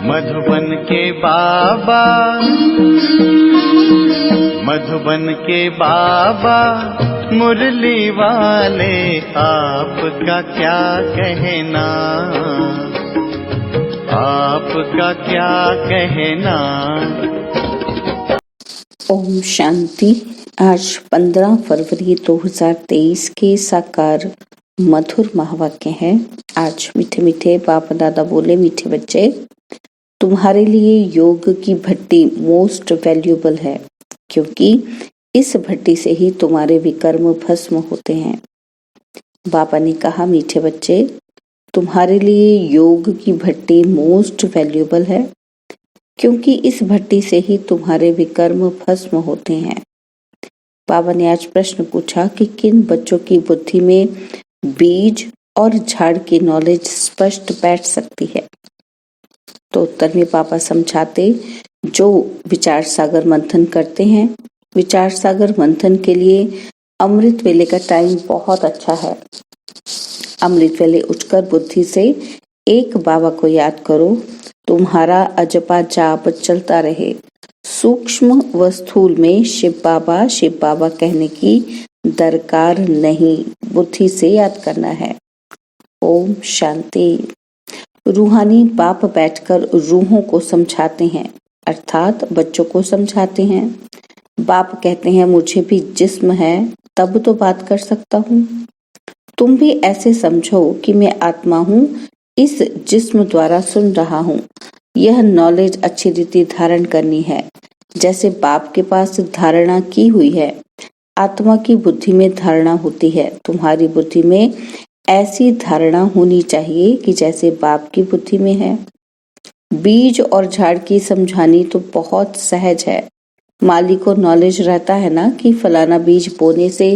मधुबन के बाबा, मधुबन के बाबा मुरली वाले, आपका क्या कहना, आपका क्या कहना। ओम शांति। आज 15 फरवरी 2023 के साकार मधुर महावाक्य है। आज मीठे मीठे बाप दादा बोले, मीठे बच्चे, तुम्हारे लिए योग की भट्टी मोस्ट वैल्यूएबल है, क्योंकि इस भट्टी से ही तुम्हारे विकर्म भस्म होते हैं। बाबा ने कहा, मीठे बच्चे, तुम्हारे लिए योग की भट्टी मोस्ट वैल्यूएबल है, क्योंकि इस भट्टी से ही तुम्हारे विकर्म भस्म होते हैं। बाबा ने आज प्रश्न पूछा कि किन बच्चों की बुद्धि में बीज और झाड़ की नॉलेज स्पष्ट बैठ सकती है। तो उत्तर में पापा समझाते, जो विचार सागर मंथन करते हैं। विचार सागर मंथन के लिए अमृत वेले का टाइम बहुत अच्छा है। अमृत वेले उठकर बुद्धि से एक बाबा को याद करो, तुम्हारा अजपा जाप चलता रहे। सूक्ष्म व स्थूल में शिव बाबा कहने की दरकार नहीं, बुद्धि से याद करना है। ओम शांति। रूहानी बाप बैठकर रूहों को समझाते हैं, अर्थात बच्चों को समझाते हैं। बाप कहते हैं, मुझे भी जिस्म है तब तो बात कर सकता हूँ। तुम भी ऐसे समझो कि मैं आत्मा हूँ, इस जिस्म द्वारा सुन रहा हूँ। यह नॉलेज अच्छी रीति धारण करनी है, जैसे बाप के पास धारणा की हुई है। आत्मा की बुद्धि में धारणा होती है, तुम्हारी बुद्धि में ऐसी धारणा होनी चाहिए कि जैसे बाप की बुद्धि में है। बीज और झाड़ की समझानी तो बहुत सहज है। माली को नॉलेज रहता है ना कि फलाना बीज बोने से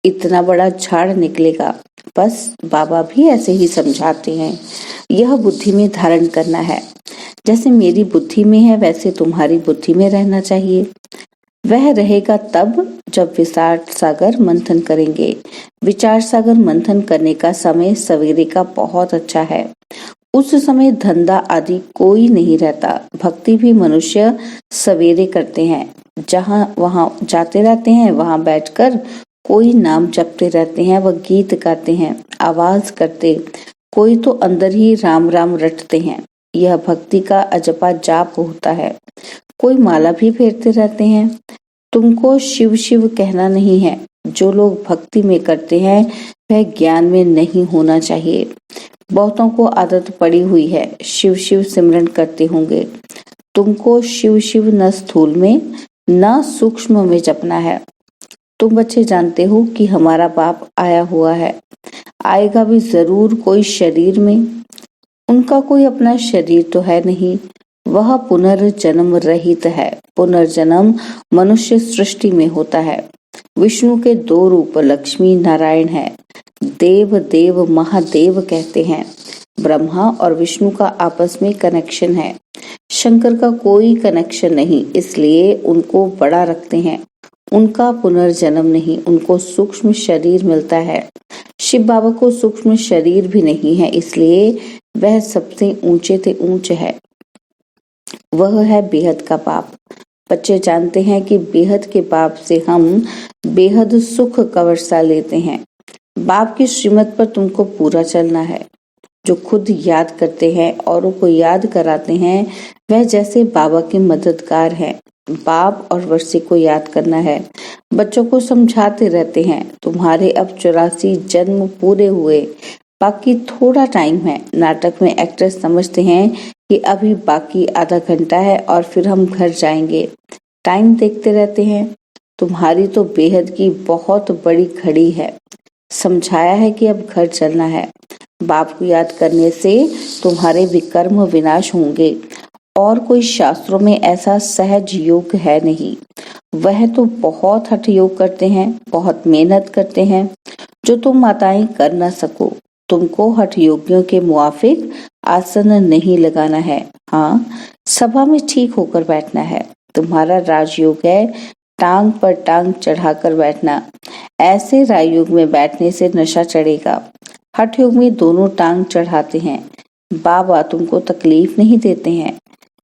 इतना बड़ा झाड़ निकलेगा। बस बाबा भी ऐसे ही समझाते हैं। यह बुद्धि में धारण करना है। जैसे मेरी बुद्धि में है, वैसे तुम्हारी बुद्धि में रहना चाहिए। वह रहेगा तब जब विचार सागर मंथन करेंगे। विचार सागर मंथन करने का समय सवेरे का बहुत अच्छा है। उस समय धंधा आदि कोई नहीं रहता। भक्ति भी मनुष्य सवेरे करते हैं। जहां वहां जाते रहते हैं, वहां बैठकर कोई नाम जपते रहते हैं, वह गीत गाते हैं, आवाज करते, कोई तो अंदर ही राम राम रटते हैं। यह भक्ति का अजपा जाप होता है। कोई माला भी फेरते रहते हैं। तुमको शिव शिव कहना नहीं है। जो लोग भक्ति में करते हैं वह ज्ञान में नहीं होना चाहिए। बहुतों को आदत पड़ी हुई है, शिव शिव सिमरन करते होंगे। तुमको शिव शिव न स्थूल में न सूक्ष्म में जपना है। तुम बच्चे जानते हो कि हमारा बाप आया हुआ है, आएगा भी जरूर कोई शरीर में। उनका कोई अपना शरीर तो है नहीं, वह पुनर्जन्म रहित है। पुनर्जन्म मनुष्य सृष्टि में होता है। विष्णु के 2 रूप लक्ष्मी नारायण है। देव देव महादेव कहते हैं। ब्रह्मा और विष्णु का आपस में कनेक्शन है। शंकर का कोई कनेक्शन नहीं, इसलिए उनको बड़ा रखते हैं। उनका पुनर्जन्म नहीं, उनको सूक्ष्म शरीर मिलता है। शिव बाबा को सूक्ष्म शरीर भी नहीं है, इसलिए वह सबसे ऊंचे से ऊंचे है। वह है बेहद का बाप। बच्चे जानते हैं कि बेहद के बाप से हम बेहद सुख का वर्षा लेते हैं। बाप की श्रीमत पर तुमको पूरा चलना है। जो खुद याद करते हैं औरों को याद कराते हैं, वह जैसे बाबा के मददगार हैं। बाप और वर्षे को याद करना है। बच्चों को समझाते रहते हैं, तुम्हारे अब 84 जन्म पूरे हुए, बाकी थोड़ा टाइम है। नाटक में एक्टर समझते हैं कि अभी बाकी आधा घंटा है और फिर हम घर जाएंगे। टाइम देखते रहते हैं। तुम्हारी तो बेहद की बहुत बड़ी घड़ी है। समझाया है कि अब घर चलना है। बाप को याद करने से तुम्हारे विकर्म विनाश होंगे, और कोई शास्त्रों में ऐसा सहज योग है नहीं। वह तो बहुत हठ योग करते हैं, बहुत मेहनत करते हैं, जो तुम माताएं कर न सको। तुमको हठ योगियों के मुआफिक आसन नहीं लगाना है। हाँ, सभा में ठीक होकर बैठना है। तुम्हारा राजयोग है टांग पर टांग चढ़ाकर बैठना। ऐसे राजयोग में बैठने से नशा चढ़ेगा। हठ योग में दोनों टांग चढ़ाते हैं। बाबा तुमको तकलीफ नहीं देते हैं।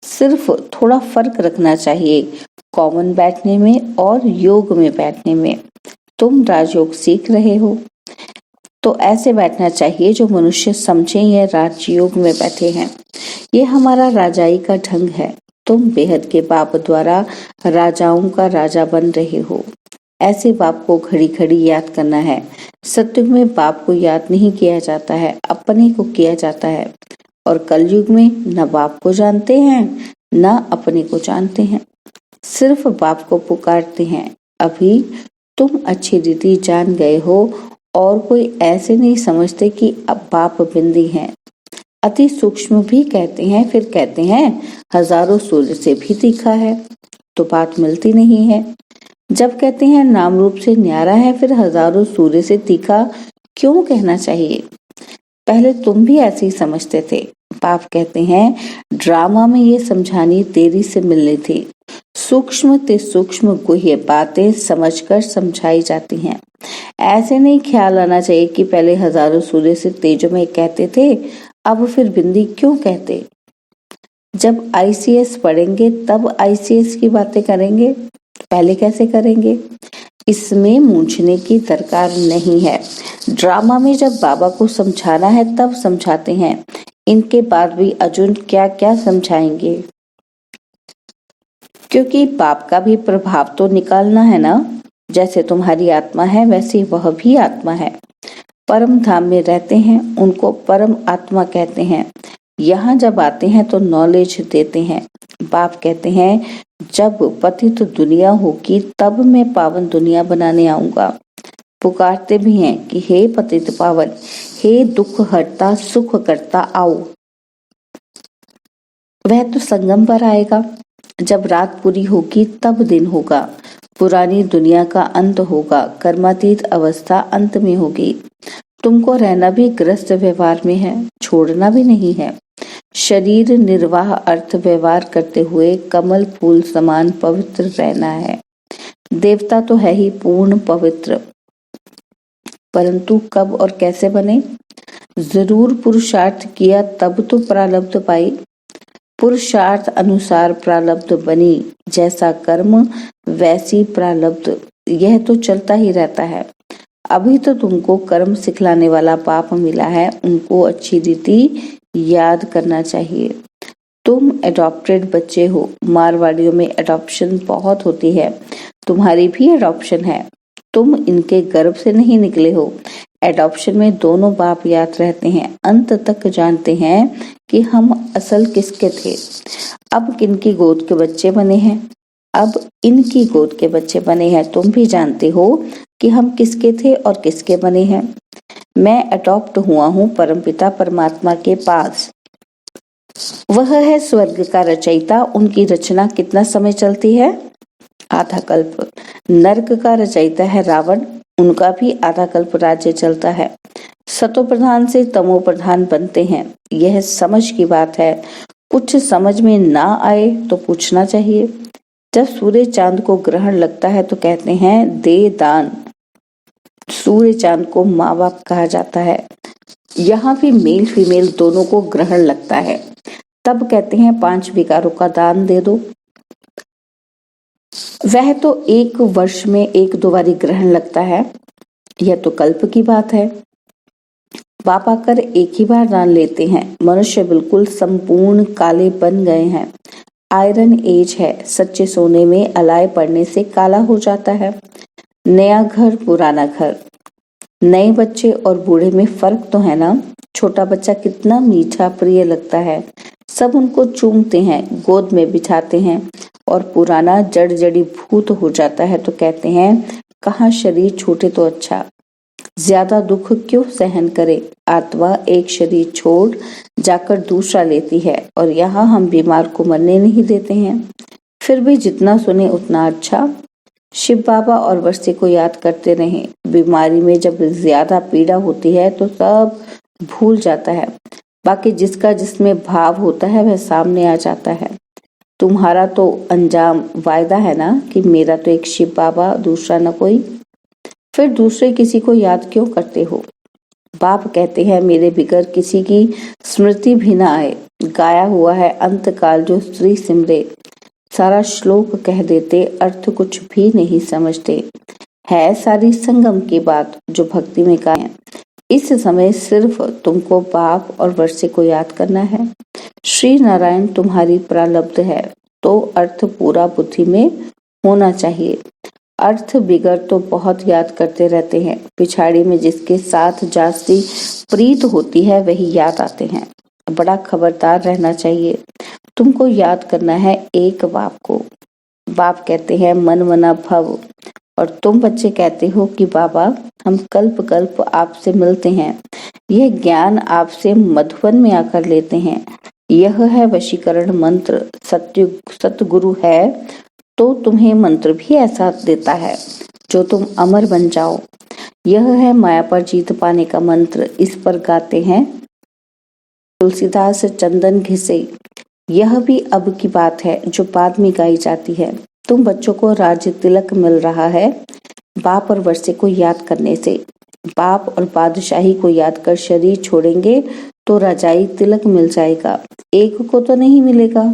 सिर्फ थोड़ा फर्क रखना चाहिए कॉमन बैठने में और योग में बैठने में। तुम राजयोग सीख रहे हो तो ऐसे बैठना चाहिए जो मनुष्य समझे यह राजयोग में बैठे हैं। ये हमारा राजाई का ढंग है। तुम बेहद के बाप द्वारा राजाओं का राजा बन रहे हो। ऐसे बाप को घड़ी घड़ी याद करना है। सत्युग में बाप को याद नहीं किया जाता है, अपने को किया जाता है। और कलयुग में न बाप को जानते हैं न अपने को जानते हैं, सिर्फ बाप को पुकारते हैं। अभी तुम अच्छी रीति जान गए हो और कोई ऐसे नहीं समझते कि अब बाप बिंदी हैं। अति सूक्ष्म भी कहते हैं, फिर कहते हैं हजारों सूर्य से भी तीखा है, तो बात मिलती नहीं है। जब कहते हैं नाम रूप से न्यारा है, फिर हजारों सूर्य से तीखा क्यों कहना चाहिए? पहले तुम भी ऐसे ही समझते थे। बाप कहते हैं ड्रामा में ये समझानी देरी से मिलनी थी। सूक्ष्म ते सूक्ष्म गुह्य बातें समझकर समझाई जाती हैं। ऐसे नहीं ख्याल आना चाहिए कि पहले हजारों सूर्य से तेजोमय कहते थे, अब फिर बिंदी क्यों कहते। जब आईसीएस पढ़ेंगे तब आईसीएस की बातें करेंगे, पहले कैसे करेंगे? इसमें मूंझने की दरकार नहीं है। ड्रामा में जब बाबा को समझाना है तब समझाते हैं, इनके बाद भी अर्जुन क्या क्या समझाएंगे, क्योंकि बाप का भी प्रभाव तो निकालना है ना। जैसे तुम्हारी आत्मा है वैसे वह भी आत्मा है। परम धाम में रहते हैं, उनको परम आत्मा कहते हैं। यहाँ जब आते हैं तो नॉलेज देते हैं। बाप कहते हैं जब पतित दुनिया होगी तब मैं पावन दुनिया बनाने आऊंगा। पुकारते भी हैं कि हे पतित पावन, हे दुख हरता सुख करता आओ। वह तो संगम पर आएगा। जब रात पूरी होगी तब दिन होगा। पुरानी दुनिया का अंत होगा, कर्मातीत अवस्था अंत में होगी। तुमको रहना भी ग्रस्त व्यवहार में है, छोड़ना भी नहीं है। शरीर निर्वाह अर्थ व्यवहार करते हुए कमल फूल समान पवित्र रहना है। देवता तो है ही पूर्ण पवित्र, परंतु कब और कैसे बने? जरूर पुरुषार्थ किया तब तो प्रारब्ध पाई। पुरुषार्थ अनुसार प्रारब्ध बनी, जैसा कर्म वैसी प्रारब्ध, यह तो चलता ही रहता है। अभी तो तुमको कर्म सिखलाने वाला बाप मिला है, उनको अच्छी रीति याद करना चाहिए। तुम एडॉप्टेड बच्चे हो। मारवाड़ियों में एडॉप्शन बहुत होती है, तुम्हारी भी एडॉप्शन है। तुम इनके गर्भ से नहीं निकले हो। एडॉप्शन में दोनों बाप याद रहते हैं, अंत तक जानते हैं कि हम असल किसके थे। अब किनकी गोद के बच्चे बने हैं, अब इनकी गोद के बच्चे बने हैं। तुम भी जानते हो कि हम किसके थे और किसके बने हैं। मैं अडॉप्ट हुआ हूँ परमपिता परमात्मा के पास। वह है स्वर्ग का रचयिता। उनकी रचना कितना समय चलती है? आधा कल्प। नरक का रचयिता है रावण, उनका भी आधा कल्प राज्य चलता है। सतो प्रधान से तमो प्रधान बनते हैं, यह समझ की बात है। कुछ समझ में ना आए तो पूछना चाहिए। जब सूर्य चांद को ग्रहण लगता है तो कहते हैं दे दान। सूर्य चांद को माँ बाप कहा जाता है। यहाँ भी मेल फीमेल दोनों को ग्रहण लगता है, तब कहते हैं 5 विकारों का दान दे दो। वह तो 1 वर्ष में 1-2 बारी ग्रहण लगता है, यह तो कल्प की बात है। बाप आकर एक ही बार दान लेते हैं। मनुष्य बिल्कुल संपूर्ण काले बन गए हैं। आयरन एज है, सच्चे सोने में अलाय पड़ने से काला हो जाता है। नया घर पुराना घर, नए बच्चे और बूढ़े में फर्क तो है ना। छोटा बच्चा कितना मीठा प्रिय लगता है, सब उनको चूमते हैं, गोद में बिठाते हैं। और पुराना जड़ जड़ी भूत हो जाता है तो कहते हैं कहाँ शरीर छूटे तो अच्छा। ज्यादा दुख क्यों सहन करे। आत्मा एक शरीर छोड़ जाकर दूसरा लेती है और यहाँ हम बीमार को मरने नहीं देते हैं। फिर भी जितना सुने उतना अच्छा। शिव बाबा और वर्षी को याद करते रहें। बीमारी में जब ज्यादा पीड़ा होती है तो सब भूल जाता है, बाकी जिसका जिसमें भाव होता है वह सामने आ जाता है। तुम्हारा तो अंजाम वायदा है ना कि मेरा तो एक शिव बाबा, दूसरा न कोई। फिर दूसरे किसी को याद क्यों करते हो? बाप कहते हैं मेरे बिगर किसी की स्मृति भी ना आए। गाया हुआ है अंतकाल जो श्री सिमरे। सारा श्लोक कह देते, अर्थ कुछ भी नहीं समझते। है सारी संगम की बात जो भक्ति में गाए हैं। इस समय सिर्फ तुमको बाप और वर्षे को याद करना है। श्री नारायण तुम्हारी प्रारब्ध है, तो अर्थ पूरा बुद्धि में होना चाहिए। अर्थ बिगड़ तो बहुत याद करते रहते हैं, पिछाड़ी में जिसके साथ जास्ती प्रीत होती है वही याद आते हैं। बड़ा खबरदार रहना चाहिए। तुमको याद करना है एक बाप को। बाप कहते हैं मन मना भव, और तुम बच्चे कहते हो कि बाबा हम कल्प कल्प आपसे मिलते हैं। यह ज्ञान आपसे मधुबन में आकर लेते हैं। यह है वशीकरण मंत्र। सतगुरु है तो तुम्हें मंत्र भी ऐसा देता है जो तुम अमर बन जाओ। यह है माया पर जीत पाने का मंत्र। इस पर गाते हैं तुलसीदास चंदन घिसे। यह भी अब की बात है जो बाद में गाई जाती है। तुम बच्चों को राज्य तिलक मिल रहा है बाप और वर्षे को याद करने से। बाप और बादशाही को याद कर शरीर छोड़ेंगे तो राजाई तिलक मिल जाएगा। एक को तो नहीं मिलेगा।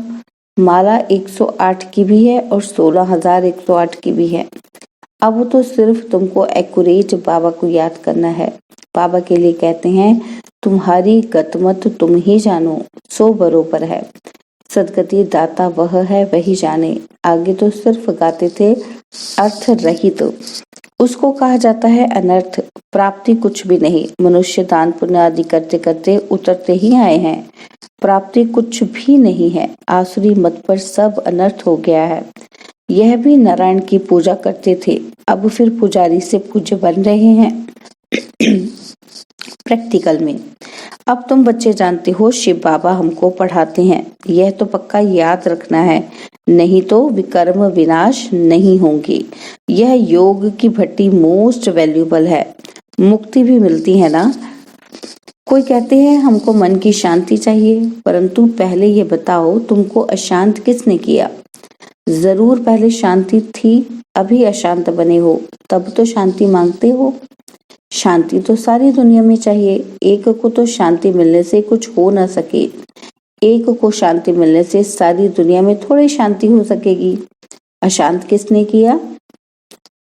माला 108 की भी है और 16,108 की भी है। अब तो सिर्फ तुमको एक्यूरेट बाबा को याद करना है। बाबा के लिए कहते हैं तुम्हारी गतमत तुम ही जानो, सो बरोबर है। सदगति दाता वह है वही जाने। आगे तो सिर्फ गाते थे अर्थ रहित, उसको कहा जाता है अनर्थ। प्राप्ति कुछ भी नहीं। मनुष्य दान पुण्य आदि करते करते उतरते ही आए हैं। प्राप्ति कुछ भी नहीं है। आसुरी मत पर सब अनर्थ हो गया है। यह भी नारायण की पूजा करते थे, अब फिर पुजारी से पूज्य बन रहे हैं। प्रैक्टिकल में अब तुम बच्चे जानते हो शिव बाबा हमको पढ़ाते हैं। यह तो पक्का याद रखना है, नहीं तो विकर्म विनाश नहीं होंगे। यह योग की भट्टी मोस्ट वैल्यूबल है। मुक्ति भी मिलती है ना। कोई कहते हैं हमको मन की शांति चाहिए, परंतु पहले ये बताओ तुमको अशांत किसने किया? जरूर पहले शांति थी, अभी अशांत बने हो, तब तो शांति मांगते हो। शांति तो सारी दुनिया में चाहिए। एक को तो शांति मिलने से कुछ हो ना सके। एक को शांति मिलने से सारी दुनिया में थोड़ी शांति हो सकेगी। अशांत किसने किया?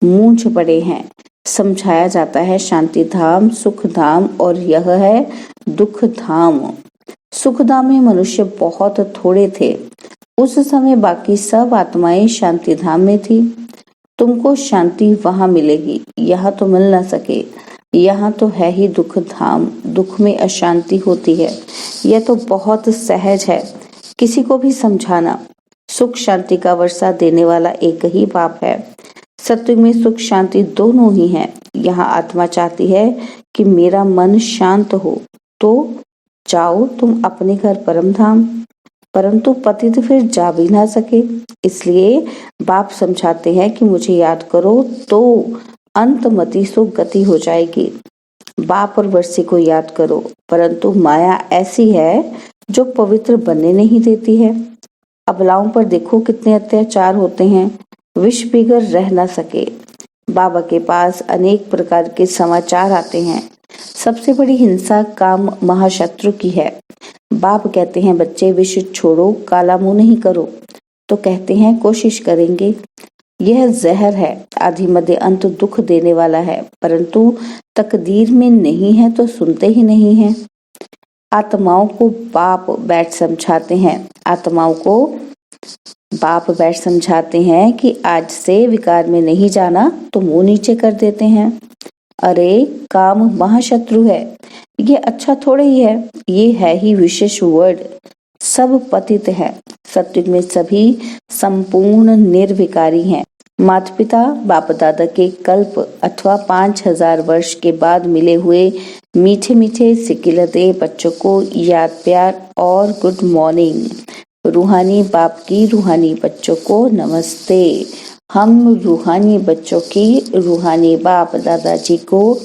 मूंछ पड़े हैं। समझाया जाता है शांति धाम, सुख धाम और यह है दुख धाम। सुख धाम में मनुष्य बहुत थोड़े थे। उस समय बाकी सब आत्माएं शांति धाम में थी। तुमको शांति वहां मिलेगी, यहाँ तो मिल ना सके। यहाँ तो है ही दुख धाम। दुख में अशांति होती है। यह तो बहुत सहज है किसी को भी समझाना। सुख शांति का वर्षा देने वाला एक ही बाप है। सत्युग में सुख शांति दोनों ही हैं। यहाँ आत्मा चाहती है कि मेरा मन शांत हो, तो जाओ तुम अपने घर परम धाम। परंतु पतित फिर जा भी ना सके, इसलिए बाप समझाते हैं कि मुझे याद करो तो अंतमति सो गति हो जाएगी। बाप और वर्षी को याद करो, परंतु माया ऐसी है जो पवित्र बनने नहीं देती है। अबलाओं पर देखो कितने अत्याचार होते हैं, विष पीकर रह ना सके। बाबा के पास अनेक प्रकार के समाचार आते हैं। सबसे बड़ी हिंसा काम महाशत्रु की है। बाप कहते हैं बच्चे विष छोड़ो, काला मुंह नहीं करो, तो कहते हैं कोशिश करेंगे। यह जहर है, आदि मध्य अंत दुख देने वाला है, परंतु तकदीर में नहीं है तो सुनते ही नहीं है। आत्माओं को बाप बैठ समझाते हैं। आत्माओं को बाप बैठ समझाते हैं कि आज से विकार में नहीं जाना, तो मुंह नीचे कर देते हैं। अरे काम महाशत्रु है, ये अच्छा थोड़े ही है, ये है ही विशेष वर्ड। सब पतित है। सत्युग में सभी संपूर्ण निर्विकारी हैं। माता पिता बाप दादा के कल्प अथवा 5000 वर्ष के बाद मिले हुए मीठे मीठे सिकिलते बच्चों को याद प्यार और गुड मॉर्निंग। रूहानी बाप की रूहानी बच्चों को नमस्ते। हम रूहानी बच्चों की रूहानी बाप दादाजी को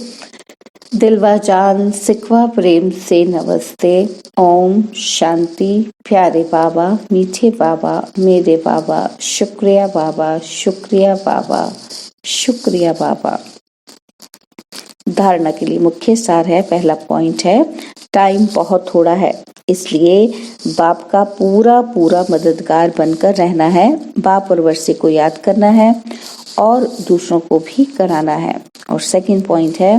दिलवा जान सिखवा प्रेम से नमस्ते। ओम शांति। प्यारे बाबा, मीठे बाबा, मेरे बाबा, शुक्रिया बाबा, शुक्रिया बाबा, शुक्रिया बाबा। धारणा के लिए मुख्य सार है, पहला पॉइंट है टाइम बहुत थोड़ा है, इसलिए बाप का पूरा पूरा मददगार बनकर रहना है। बाप और वर्षे को याद करना है और दूसरों को भी कराना है। और सेकंड पॉइंट है,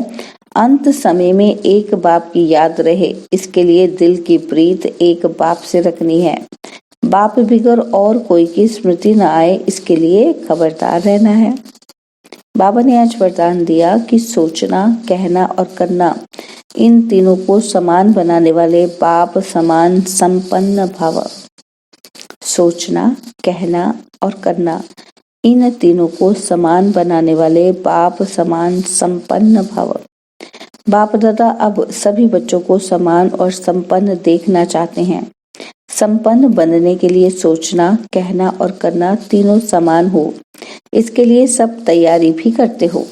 अंत समय में एक बाप की याद रहे, इसके लिए दिल की प्रीत एक बाप से रखनी है। बाप बिगर और कोई की स्मृति न आए, इसके लिए खबरदार रहना है। बाबा ने आज वरदान दिया कि सोचना, कहना और करना, इन तीनों को समान बनाने वाले बाप समान संपन्न भव। सोचना, कहना और करना, इन तीनों को समान बनाने वाले बाप समान संपन्न भव। बाप दादा अब सभी बच्चों को समान और संपन्न देखना चाहते हैं। संपन्न बनने के लिए सोचना, कहना और करना तीनों समान हो, इसके लिए सब तैयारी भी करते हो।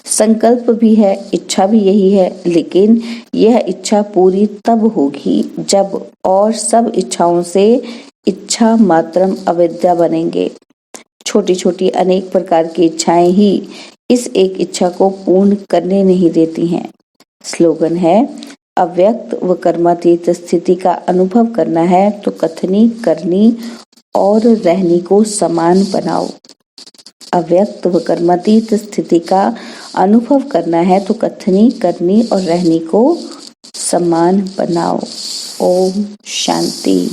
संकल्प भी है, इच्छा भी यही है, लेकिन यह इच्छा पूरी तब होगी जब और सब इच्छाओं से इच्छा मात्रम अविद्या बनेंगे। छोटी छोटी अनेक प्रकार की इच्छाएं ही इस एक इच्छा को पूर्ण करने नहीं देती हैं। स्लोगन है, अव्यक्त व कर्मातीत स्थिति का अनुभव करना है तो कथनी, करनी और रहनी को समान बनाओ। अव्यक्त व कर्मातीत स्थिति का अनुभव करना है तो कथनी, करनी और रहनी को समान बनाओ। ओम शांति।